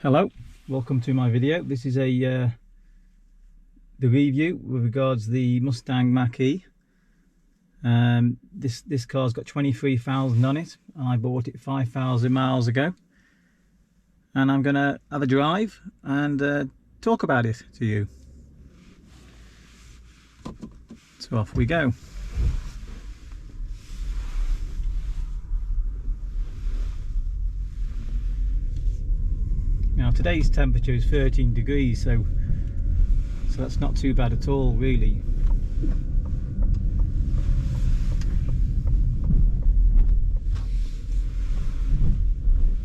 Hello, welcome to my video. This is the review with regards to the Mustang Mach E. This car's got 23,000 on it, and I bought it 5,000 miles ago. And I'm gonna have a drive and talk about it to you. So off we go. Now today's temperature is 13 degrees, so that's not too bad at all, really.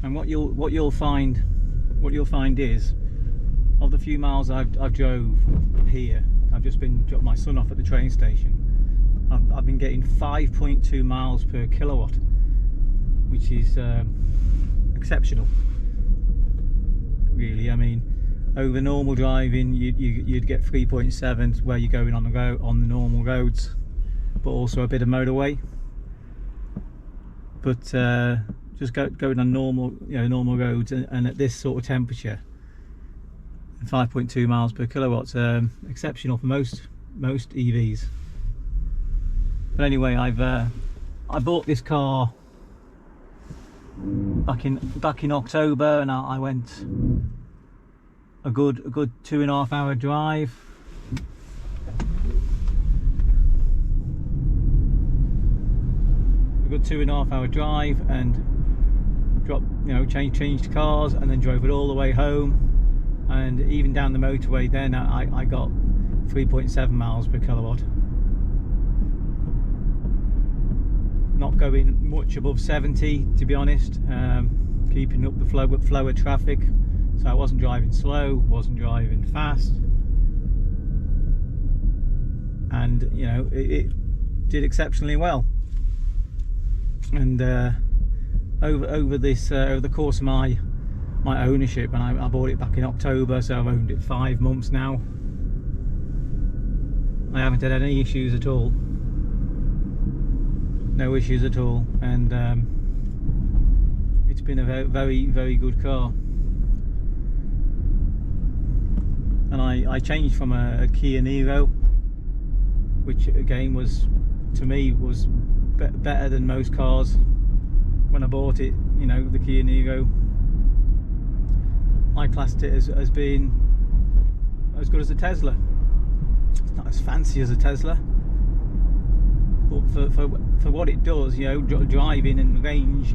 And what you'll find is, of the few miles I've drove here, I've just been dropped my son off at the train station. I've been getting 5.2 miles per kilowatt, which is exceptional. Really, I mean, over normal driving, you'd get 3.7 where you're going on the normal roads, but also a bit of motorway. But just going on normal roads, and at this sort of temperature, 5.2 miles per kilowatt's exceptional for most EVs. But anyway, I bought this car back in October, and I went a good 2.5 hour drive. A good 2.5 hour drive, and changed cars, and then drove it all the way home, and even down the motorway then I got 3.7 miles per kilowatt. Not going much above 70, to be honest, keeping up the flow of traffic, so I wasn't driving slow, wasn't driving fast, and it did exceptionally well. And over the course of my ownership, and I bought it back in October, so I've owned it 5 months now, I haven't had any issues at all. No issues at all, and it's been a very good car. And I changed from a Kia Niro, which again to me was better than most cars when I bought it. The Kia Niro, I classed it as being as good as a Tesla. It's not as fancy as a Tesla, but for what it does, driving and range,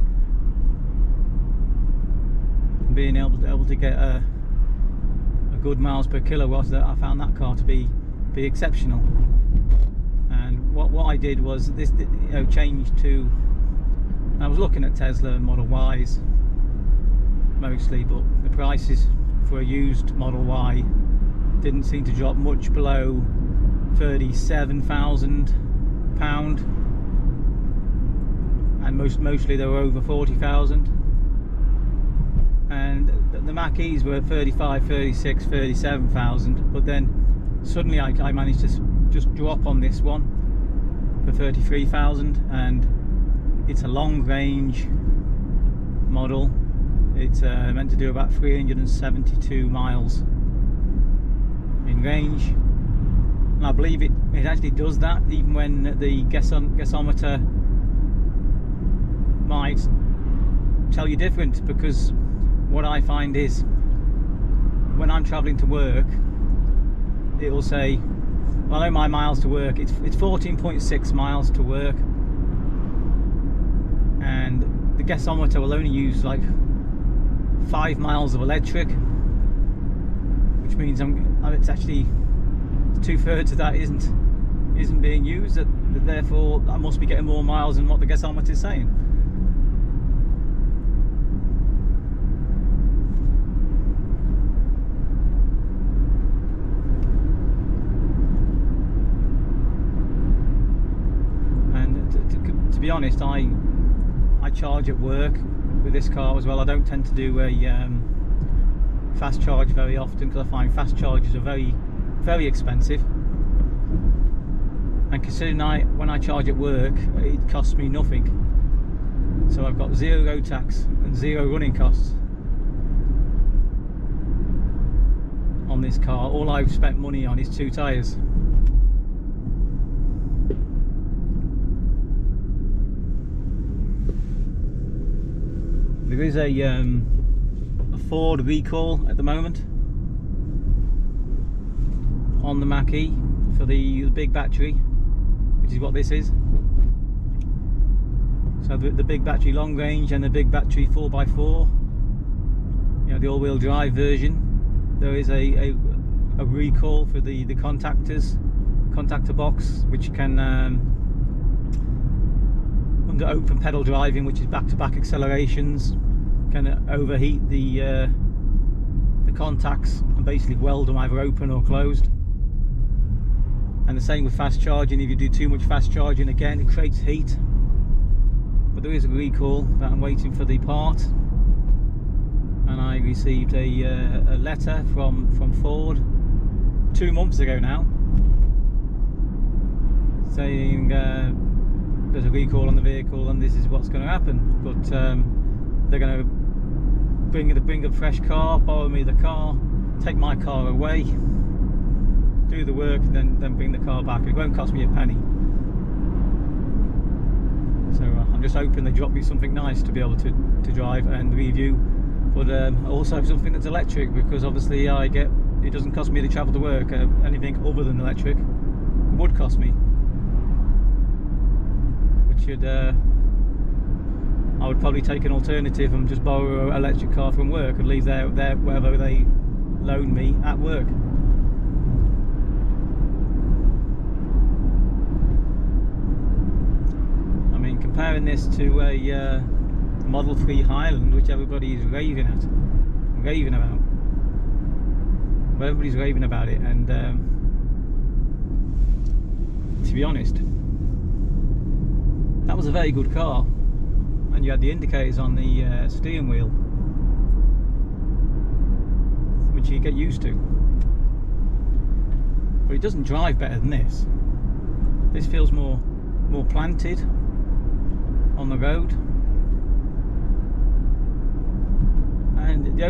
and being able to get a good miles per kilowatt, that I found that car to be exceptional. And what I did was this, changed to, I was looking at Tesla Model Ys mostly, but the prices for a used Model Y didn't seem to drop much below £37,000, and mostly they were over 40,000. And the Mach E's were 35, 36, 37,000, but then suddenly I managed to just drop on this one for 33,000, and it's a long range model. It's meant to do about 372 miles in range, and I believe it actually does that, even when the gasometer might tell you different. Because what I find is, when I'm travelling to work, it will say, well, I know my miles to work, it's 14.6 miles to work, and the gasometer will only use like 5 miles of electric, which means it's actually 2/3 of that isn't being used. Therefore, I must be getting more miles than what the gasometer is saying. And to be honest, I charge at work with this car as well. I don't tend to do a fast charge very often, because I find fast charges are very expensive. And considering when I charge at work, it costs me nothing, so I've got 0 road tax and 0 running costs. this car. All I've spent money on is 2 tyres. There is a Ford recall at the moment on the Mach E for the big battery, which is what this is. So the big battery long range and the big battery 4x4, you know, the all-wheel drive version. There is a recall for the contactor box, which can under open pedal driving, which is back-to-back accelerations, can overheat the contacts and basically weld them either open or closed. And the same with fast charging. If you do too much fast charging, again, it creates heat. But there is a recall that I'm waiting for the part, and I received a letter from Ford 2 months ago now, saying there's a recall on the vehicle and this is what's going to happen. But they're going to bring a fresh car, borrow me the car, take my car away, do the work, and then bring the car back. It won't cost me a penny. So I'm just hoping they drop me something nice to be able to drive and review, but also something that's electric, because obviously it doesn't cost me to travel to work. Anything other than electric would cost me, which should I would probably take an alternative and just borrow an electric car from work and leave there wherever they loan me at work. Comparing this to a Model 3 Highland, which everybody is raving about. Well, everybody's raving about it, and to be honest, that was a very good car, and you had the indicators on the steering wheel, which you get used to. But it doesn't drive better than this. This feels more planted on the road, and the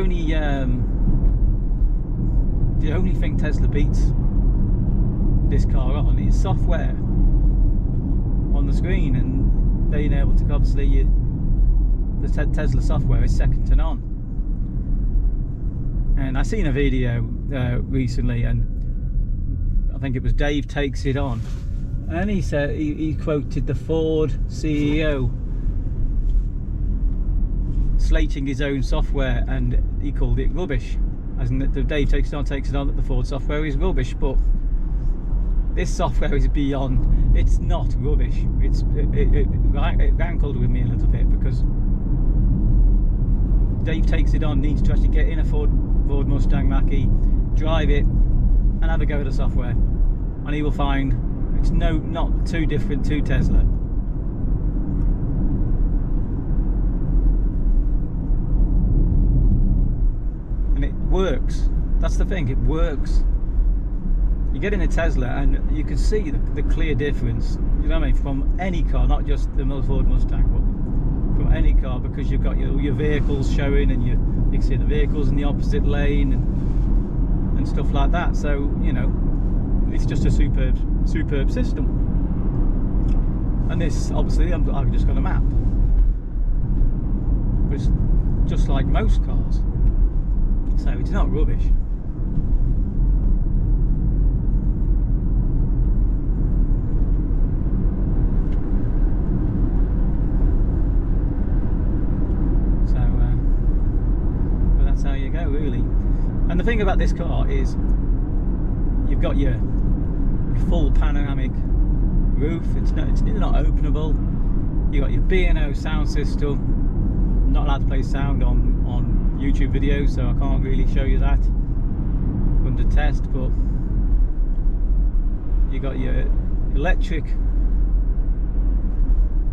only thing Tesla beats this car on is software on the screen, and being able to, obviously the Tesla software is second to none. And I seen a video recently, and I think it was Dave Takes It On, and he said, he quoted the Ford CEO slating his own software, and he called it rubbish. As in, the Dave Takes It On that the Ford software is rubbish, but this software is beyond. It's not rubbish. It rankled with me a little bit, because Dave Takes It On needs to actually get in a Ford Mustang Mach E, drive it, and have a go at the software, and he will find it's not too different to Tesla. And it works. That's the thing, it works. You get in a Tesla and you can see the clear difference, you know what I mean, from any car, not just the Ford Mustang, but from any car, because you've got your vehicles showing, and you can see the vehicles in the opposite lane and stuff like that. So, you know, it's just a superb system. And this, obviously, I've just got a map, but it's just like most cars, so it's not rubbish. So but that's how you go, really. And the thing about this car is you've got your full panoramic roof. It's not openable. You got your B&O sound system. I'm not allowed to play sound on YouTube videos, so I can't really show you that under test. But you got your electric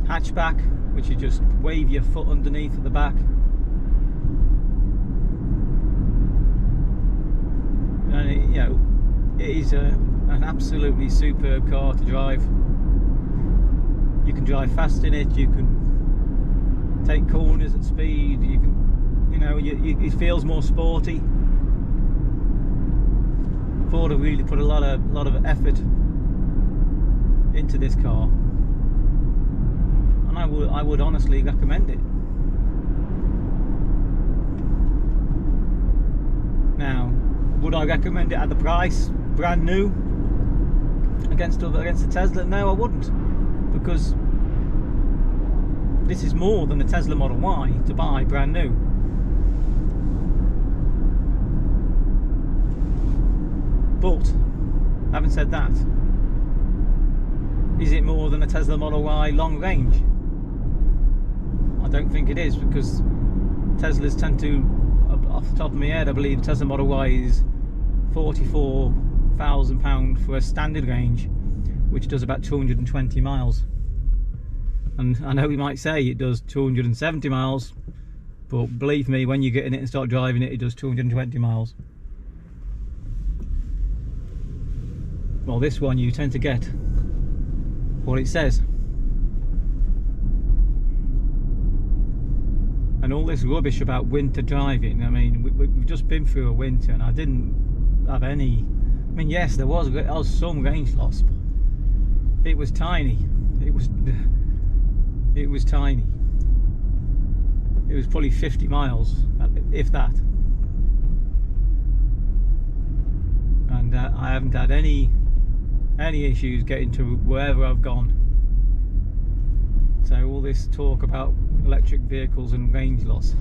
hatchback, which you just wave your foot underneath at the back. And it is an absolutely superb car to drive. You can drive fast in it. You can take corners at speed. You can, it feels more sporty. Ford have really put a lot of effort into this car, and I would honestly recommend it. Now, would I recommend it at the price, brand new, against the Tesla? No, I wouldn't, because this is more than a Tesla Model Y to buy brand new. But having said that, is it more than a Tesla Model Y long range? I don't think it is, because Teslas tend to, off the top of my head, I believe Tesla Model Y is £44,000 for a standard range, which does about 220 miles. And I know we might say it does 270 miles, but believe me, when you get in it and start driving it, it does 220 miles. Well, this one you tend to get what it says. And all this rubbish about winter driving, I mean, we've just been through a winter and I didn't have any, I mean, yes, there was some range loss, but it was tiny. It was tiny. It was probably 50 miles, if that. And I haven't had any issues getting to wherever I've gone. So all this talk about electric vehicles and range loss,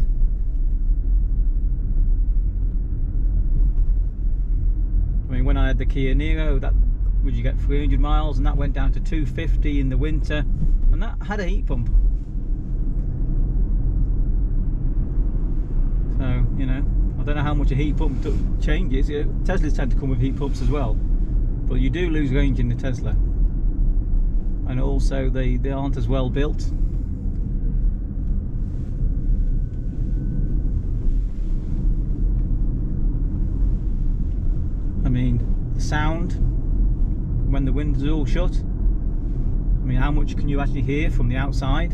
I mean, when I had the Kia Niro, that would you get 300 miles, and that went down to 250 in the winter, and that had a heat pump. So, you know, I don't know how much a heat pump changes. Teslas tend to come with heat pumps as well, but you do lose range in the Tesla, and also they aren't as well built. I mean, the sound when the windows are all shut, I mean, how much can you actually hear from the outside?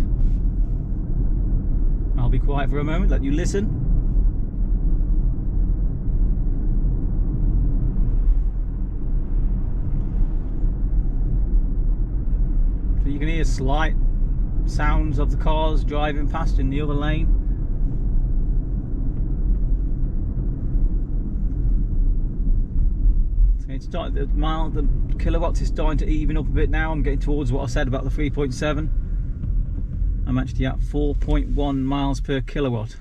I'll be quiet for a moment, let you listen. So you can hear slight sounds of the cars driving past in the other lane. It's starting, the kilowatts is starting to even up a bit now. I'm getting towards what I said about the 3.7. I'm actually at 4.1 miles per kilowatt.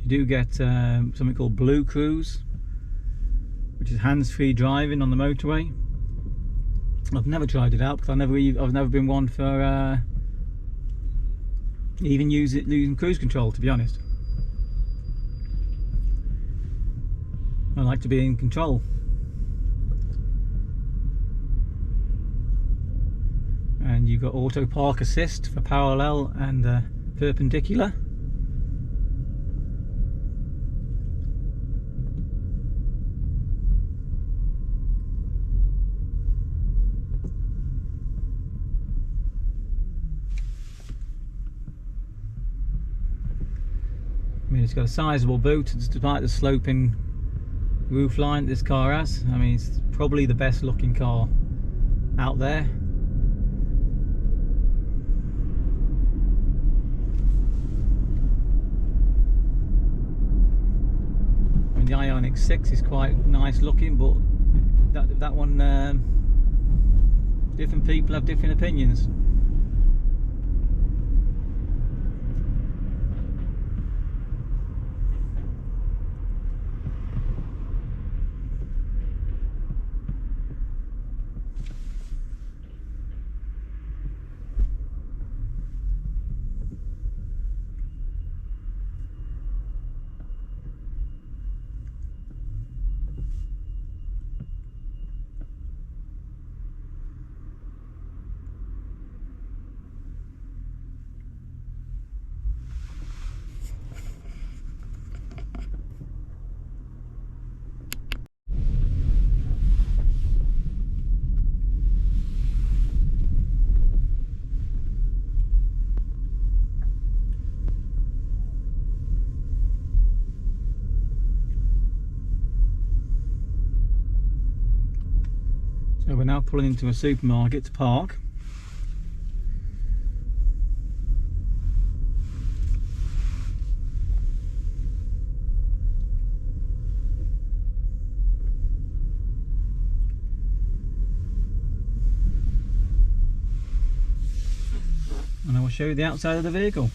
You do get something called Blue Cruise, which is hands-free driving on the motorway. I've never tried it out because I've never been one for even using cruise control, to be honest. I like to be in control. And you've got auto park assist for parallel and perpendicular. I mean, it's got a sizable boot despite the sloping roof line this car has. I mean, it's probably the best looking car out there. I mean, the Ioniq 6 is quite nice looking, but that one, different people have different opinions. now pulling into a supermarket to park. And I will show you the outside of the vehicle.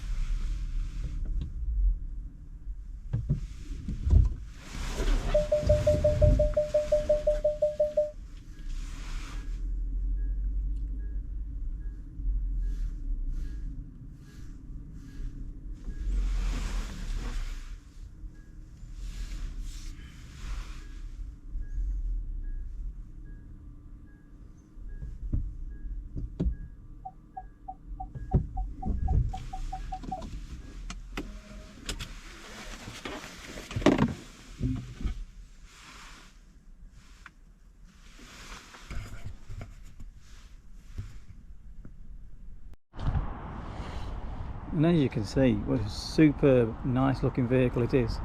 And as you can see, what a super nice looking vehicle it is.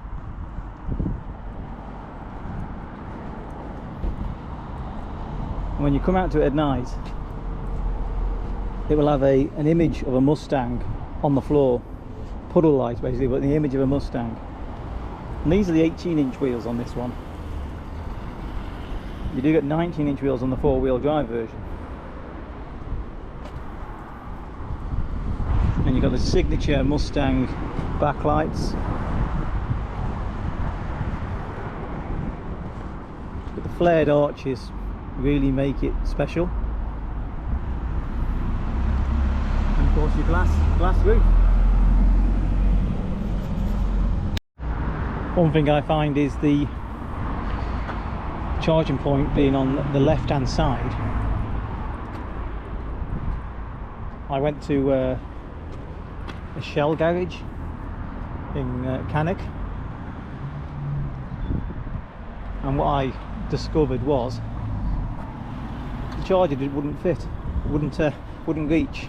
When you come out to it at night, it will have an image of a Mustang on the floor. Puddle lights basically, but the image of a Mustang. And these are the 18-inch wheels on this one. You do get 19-inch wheels on the four-wheel drive version. And you've got the signature Mustang backlights. But the flared arches really make it special. And of course your glass roof. One thing I find is the charging point being on the left hand side. I went to a Shell garage in Cannock, and what I discovered was the charger wouldn't fit, wouldn't reach.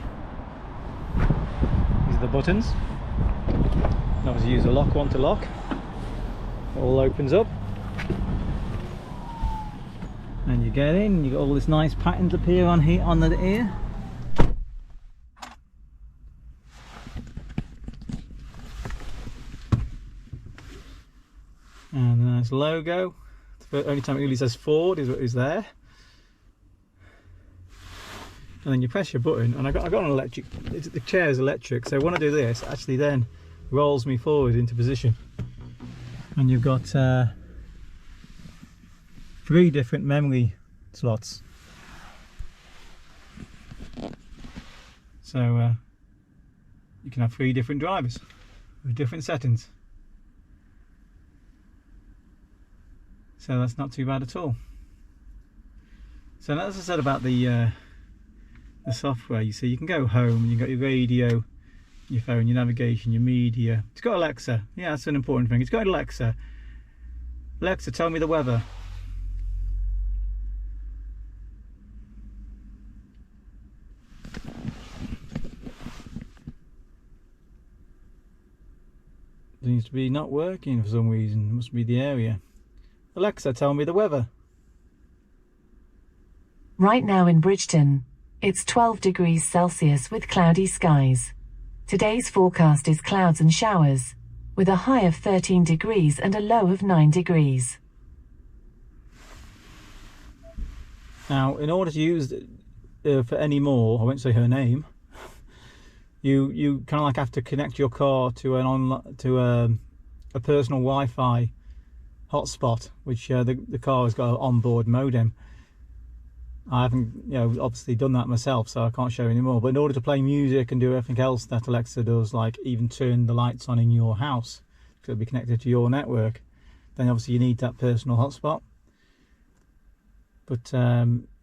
These are the buttons. And obviously use a lock one to lock. It all opens up, and you get in. You got all this nice patterns appear on here on the ear. And a nice logo. The only time it really says Ford is there. And then you press your button, and I got an electric. The chair is electric, so when I do this, it actually then rolls me forward into position. And you've got 3 different memory slots. So you can have 3 different drivers with different settings. So that's not too bad at all. So as I said about the software, you see you can go home, you've got your radio, your phone, your navigation, your media. It's got Alexa. Yeah, that's an important thing. It's got Alexa. Alexa, tell me the weather. Seems to be not working for some reason. It must be the area. Alexa, tell me the weather. Right now in Bridgeton, it's 12 degrees Celsius with cloudy skies. Today's forecast is clouds and showers, with a high of 13 degrees and a low of 9 degrees. Now, in order to use for any more, I won't say her name, you kind of like have to connect your car to a personal Wi-Fi hotspot, which the car has got an onboard modem. I haven't, obviously done that myself, so I can't show you anymore. But in order to play music and do everything else that Alexa does, like even turn the lights on in your house, because it'll be connected to your network, then obviously you need that personal hotspot. But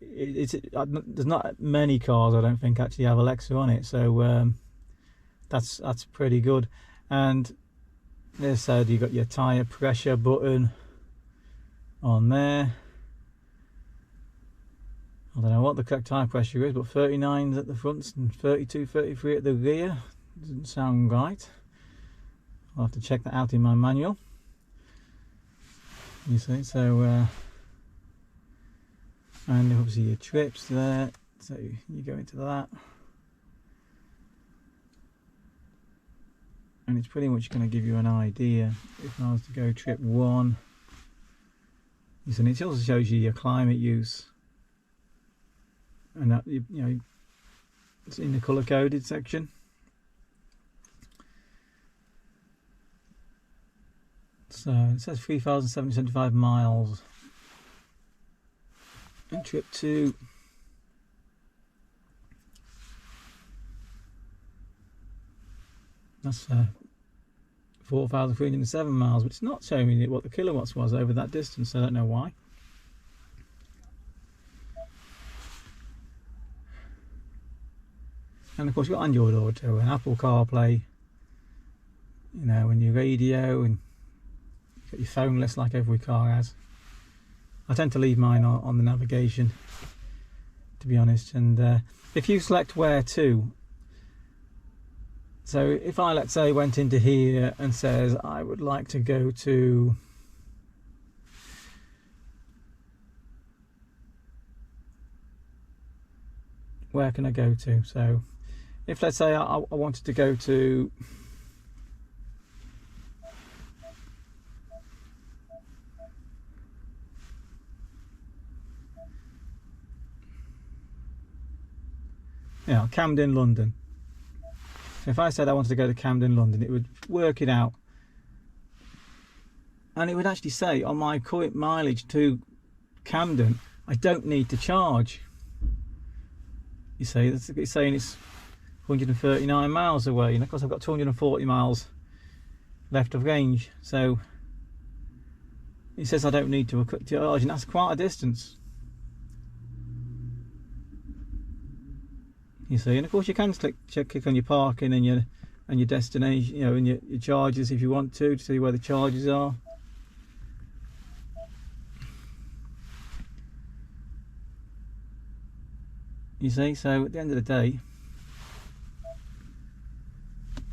there's not many cars, I don't think, actually have Alexa on it, so that's pretty good. And as I said, you've got your tyre pressure button on there. I don't know what the correct tyre pressure is, but 39 at the front and 32, 33 at the rear. Doesn't sound right. I'll have to check that out in my manual. You see, so And obviously your trips there, so you go into that. And it's pretty much going to give you an idea. If I was to go trip 1, and it also shows you your climate use, and that, you know, it's in the colour coded section. So it says 3,775 miles. And trip 2, that's 4,307 miles, but it's not showing me what the kilowatts was over that distance. I don't know why. And of course you've got Android Auto and Apple CarPlay, you know, and your radio, and you've got your phone list like every car has. I tend to leave mine on the navigation, to be honest. And if you select where to, so if I, let's say, went into here and says I would like to go to where can I go to? So if, let's say, I wanted to go to Camden, London. So if I said I wanted to go to Camden, London, it would work it out, and it would actually say on my current mileage to Camden, I don't need to charge. You see, it's saying it's 139 miles away, and of course I've got 240 miles left of range, so it says I don't need to charge, and that's quite a distance. You see, and of course you can click on your parking and your destination, you know, and your charges if you want to see where the charges are. You see, so at the end of the day,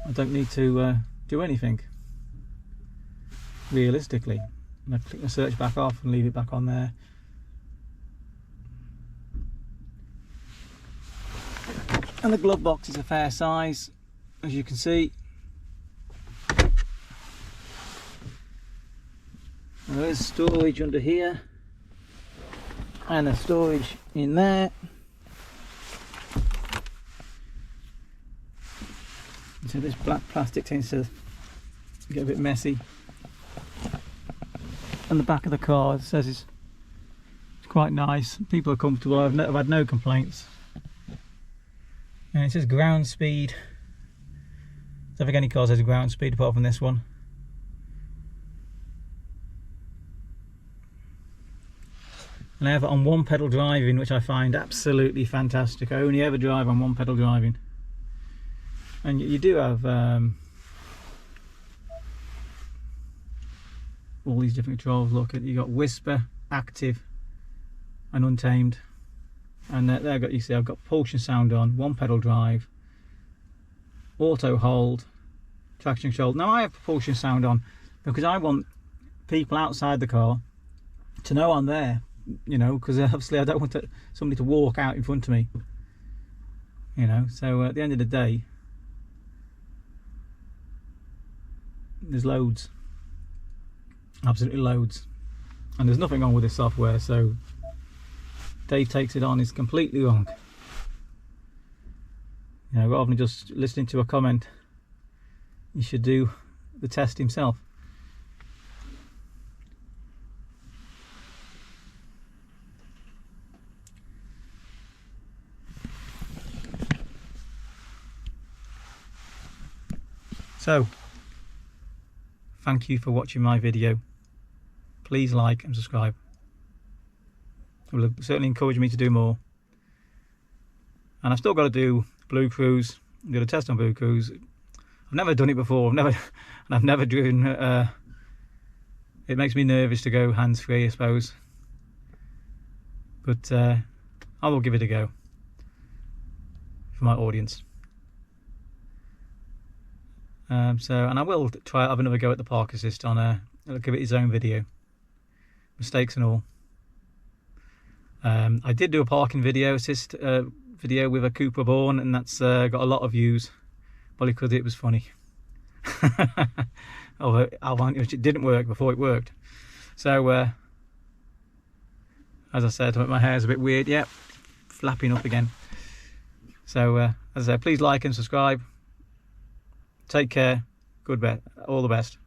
I don't need to do anything realistically. And I click the search back off and leave it back on there. And the glove box is a fair size, as you can see. And there is storage under here, and a storage in there. So this black plastic tends to get a bit messy. And the back of the car, it says it's quite nice. People are comfortable. I've had no complaints. And it says ground speed. I don't think any car says ground speed apart from this one. And I have it on one pedal driving, which I find absolutely fantastic. I only ever drive on one pedal driving. And you do have all these different controls. Look at, you got whisper, active, and untamed. And there you see I've got propulsion sound on, one pedal drive, auto hold, traction control. Now I have propulsion sound on because I want people outside the car to know I'm there, you know, because obviously I don't want somebody to walk out in front of me, you know. So at the end of the day, there's loads, absolutely loads, and there's nothing wrong with this software. So Dave takes it on is completely wrong. You know, rather than just listening to a comment, you should do the test himself. So, thank you for watching my video. Please like and subscribe. It will certainly encourage me to do more. And I've still got to do Blue Cruise. I'm going to test on Blue Cruise. I've never done it before. I've never driven. It makes me nervous to go hands-free, I suppose. But I will give it a go for my audience. And I will try have another go at the park assist on I'll give it its own video, mistakes and all. I did do a parking video assist video with a Cooper Born, and that's got a lot of views, probably because it was funny. Although it didn't work before it worked. So as I said, my hair's a bit weird, yeah, flapping up again. So as I said, please like and subscribe. Take care. All the best.